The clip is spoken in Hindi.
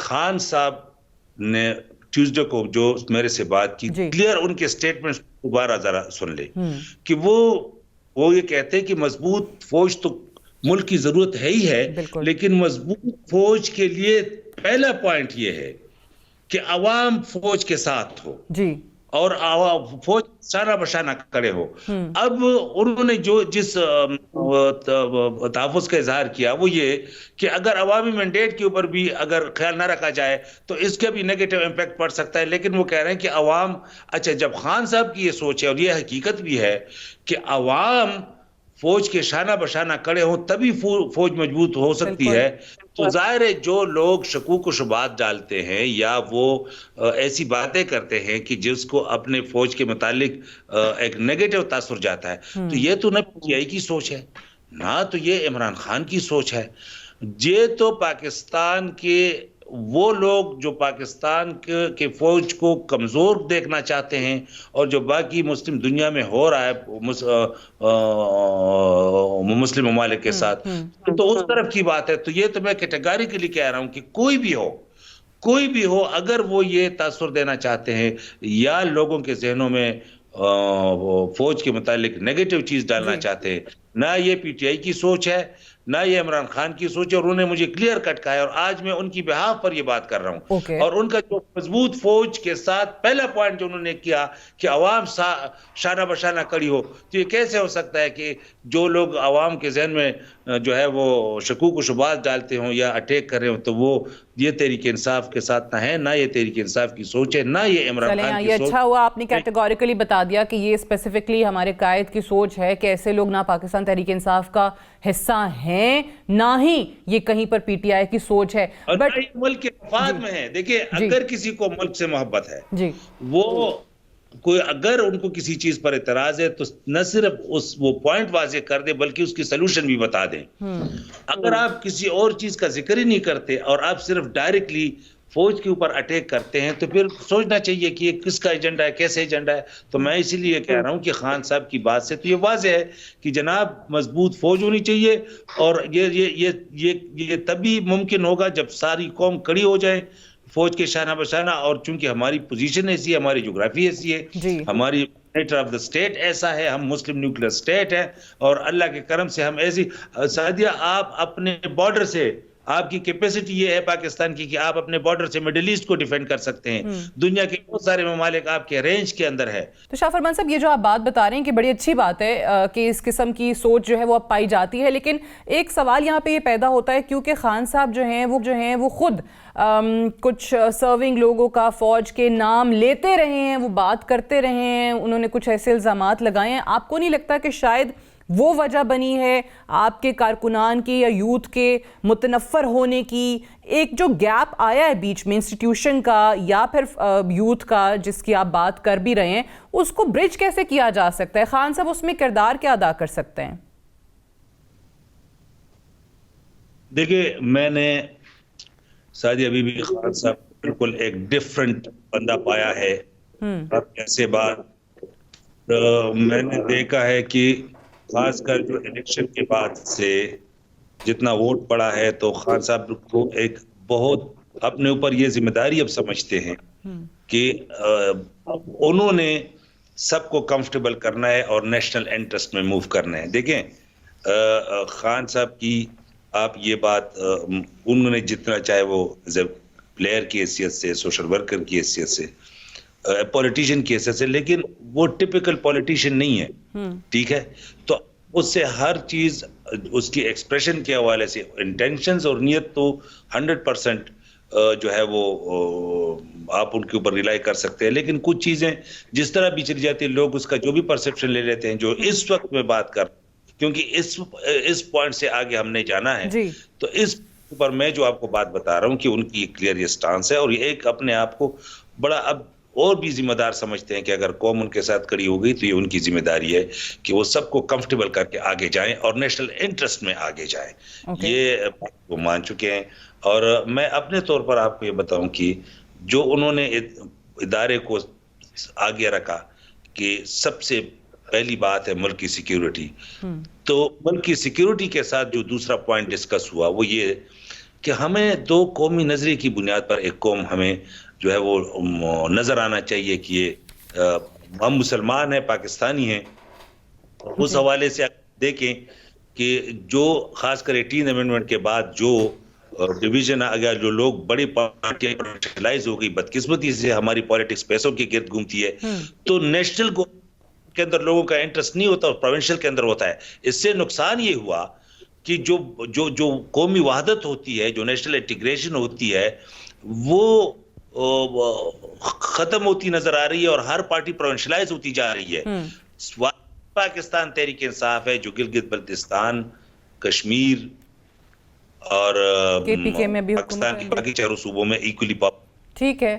खान साहब ने ट्यूसडे को जो मेरे से बात की, क्लियर उनके स्टेटमेंट दोबारा जरा सुन ले कि वो ये कहते हैं कि मजबूत फौज तो मुल्क की जरूरत है ही है, लेकिन मजबूत फौज के लिए पहला पॉइंट ये है कि अवाम फौज के साथ हो जी, और फौज शाना बशाना खड़े हो। अब उन्होंने जो जिस तहफ़्फ़ुज़ का इजहार किया वो ये कि अगर अवामी मैंडेट के ऊपर भी अगर ख्याल ना रखा जाए तो इसका भी नेगेटिव इम्पैक्ट पड़ सकता है। लेकिन वो कह रहे हैं कि अवाम, अच्छा जब खान साहब की ये सोच है और ये हकीकत भी है कि अवाम फौज के शाना बशाना खड़े हों तभी फौज मजबूत हो सकती है, तो जाहिर है जो लोग शकूक व शुबात डालते हैं या वो ऐसी बातें करते हैं कि जिसको अपने फौज के मुतालिक एक नेगेटिव तासुर जाता है, तो ये तो ना पीटीआई की सोच है, ना तो ये इमरान खान की सोच है। ये तो पाकिस्तान के वो लोग जो पाकिस्तान के फौज को कमजोर देखना चाहते हैं और जो बाकी मुस्लिम दुनिया में हो रहा है मुस्लिम ममालिक के साथ, तो उस तरफ की बात है। तो ये तो मैं कैटेगोरिकली कह रहा हूं कि कोई भी हो अगर वो ये तासुर देना चाहते हैं या लोगों के जहनों में फौज के मुतालिक नेगेटिव चीज डालना चाहते हैं, ना ये पीटीआई की सोच है ना ये इमरान खान की सोच है। और उन्होंने मुझे क्लियर कट कहा है और आज मैं उनकी बिहाफ पर ये बात कर रहा हूं। और उनका जो मजबूत फौज के साथ पहला पॉइंट जो उन्होंने किया कि अवाम शाना बशाना खड़ी हो, तो ये कैसे हो सकता है कि जो लोग अवाम के जहन में जो है वो शकूक व शुबात डालते हों या अटैक कर रहे हो, तो वो ये तहरीक इंसाफ के साथ ना है, ना ये तहरीक इंसाफ की सोच है, ना ये इमरान खान की सोच। अच्छा हुआ आपने कैटेगोरिकली बता दिया कि ये स्पेसिफिकली हमारे कायद की सोच है कि ऐसे लोग ना पाकिस्तान तहरीक इंसाफ का हिस्सा हैं, ना ही ये कहीं पर पीटीआई की सोच है, बट मुल्क के मफाद में है। देखिए अगर किसी को मुल्क से मोहब्बत है जी, वो कोई अगर उनको किसी चीज पर एतराज है तो न सिर्फ वो पॉइंट वाजे कर दे बल्कि उसकी सोल्यूशन भी बता दें। अगर आप किसी और चीज का जिक्र ही नहीं करते और आप सिर्फ डायरेक्टली फौज के ऊपर अटैक करते हैं तो फिर सोचना चाहिए कि ये किसका एजेंडा है, कैसे एजेंडा है। तो मैं इसीलिए कह रहा हूं कि खान साहब की बात से तो ये वाज़ेह है कि जनाब मजबूत फौज होनी चाहिए और ये तभी मुमकिन होगा जब सारी कौम खड़ी हो जाए फौज के शाना बशाना। और चूंकि हमारी पोजीशन ऐसी है, हमारी ज्योग्राफी ऐसी है, हमारी नेचर ऑफ द स्टेट ऐसा है, हम मुस्लिम न्यूक्लियर स्टेट है और अल्लाह के करम से हम ऐसी। सादिया आप अपने बॉर्डर से, आपकी कैपेसिटी ये है पाकिस्तान की कि आप अपने बॉर्डर से मिडिल ईस्ट को डिफेंड कर सकते हैं। दुनिया के बहुत सारे ममालिक आपके रेंज के अंदर है। तो शाह फरमान साहब, ये जो आप बात बता रहे हैं कि बड़ी अच्छी बात है कि इस किस्म की सोच जो है वो अब पाई जाती है, लेकिन एक सवाल यहाँ पे ये पैदा होता है क्योंकि खान साहब जो हैं वो खुद कुछ सर्विंग लोगों का फौज के नाम लेते रहे हैं, वो बात करते रहे हैं, उन्होंने कुछ ऐसे इल्ज़ामात लगाए हैं। आपको नहीं लगता कि शायद वो वजह बनी है आपके कारकुनान की या यूथ के मुतनफ़र होने की, एक जो गैप आया है बीच में इंस्टीट्यूशन का या फिर यूथ का जिसकी आप बात कर भी रहे हैं, उसको ब्रिज कैसे किया जा सकता है? खान साहब उसमें किरदार क्या अदा कर सकते हैं? देखिए मैंने शायद अभी भी खान साहब बिल्कुल एक डिफरेंट बंदा पाया है। ऐसे बात मैंने देखा है कि खासकर जो इलेक्शन के बाद से जितना वोट पड़ा है तो खान साहब को एक बहुत अपने ऊपर ये जिम्मेदारी अब समझते हैं कि उन्होंने सबको कंफर्टेबल करना है और नेशनल इंटरेस्ट में मूव करना है। देखें खान साहब की आप ये बात उन्होंने जितना चाहे वो एज ए प्लेयर की हैसियत से, सोशल वर्कर की हैसियत से, पॉलिटिशियन की हैसियत से, लेकिन वो टिपिकल पॉलिटिशियन नहीं है, ठीक है। तो उससे हर चीज उसकी एक्सप्रेशन के हवाले से इंटेंशंस और नियत तो 100% जो है वो आप उनके ऊपर रिलाई कर सकते हैं, लेकिन कुछ चीजें जिस तरह बिछड़ जाती है लोग उसका जो भी परसेप्शन ले लेते हैं जो इस वक्त में बात कर, क्योंकि इस पॉइंट से आगे हमने जाना है तो इस ऊपर मैं जो आपको बात बता रहा हूं कि उनकी क्लियर ये स्टांस है और ये एक अपने आप को बड़ा अब और भी जिम्मेदार समझते हैं कि अगर कौम उनके साथ खड़ी हो गई तो ये उनकी जिम्मेदारी है कि वो सबको कंफर्टेबल करके आगे जाएं और नेशनल इंटरेस्ट में आगे जाएं। ये वो मान चुके हैं। और मैं अपने तौर पर आपको ये बताऊं कि जो उन्होंने इदारे को आगे रखा कि सबसे पहली बात है मुल्क की सिक्योरिटी, तो मुल्क की सिक्योरिटी के साथ जो दूसरा पॉइंट डिस्कस हुआ वो ये कि हमें दो कौमी नजरिए की बुनियाद पर एक कौम हमें जो है वो नजर आना चाहिए कि ये हम मुसलमान हैं, पाकिस्तानी हैं। उस जी हवाले से देखें कि जो खासकर 18 अमेंडमेंट के बाद जो डिवीजन आ गया, जो लोग बड़ी पार्टियां प्रोफेशनलाइज हो गई, बदकिस्मती से हमारी पॉलिटिक्स पैसों के गिर्द घूमती है, तो नेशनल के अंदर लोगों का इंटरेस्ट नहीं होता और प्रोविंशियल के अंदर होता है। इससे नुकसान ये हुआ कि जो जो जो कौमी वहादत होती है, जो नेशनल इंटीग्रेशन होती है, वो खत्म होती नजर आ रही है और हर पार्टी प्रोविंशलाइज होती जा रही है। पाकिस्तान तहरीक इंसाफ है जो गिलगित बल्तिस्तान, कश्मीर और केपीके में भी हुकूमत पाकिस्तान के बाकी चारों सूबों में इक्वली ठीक है।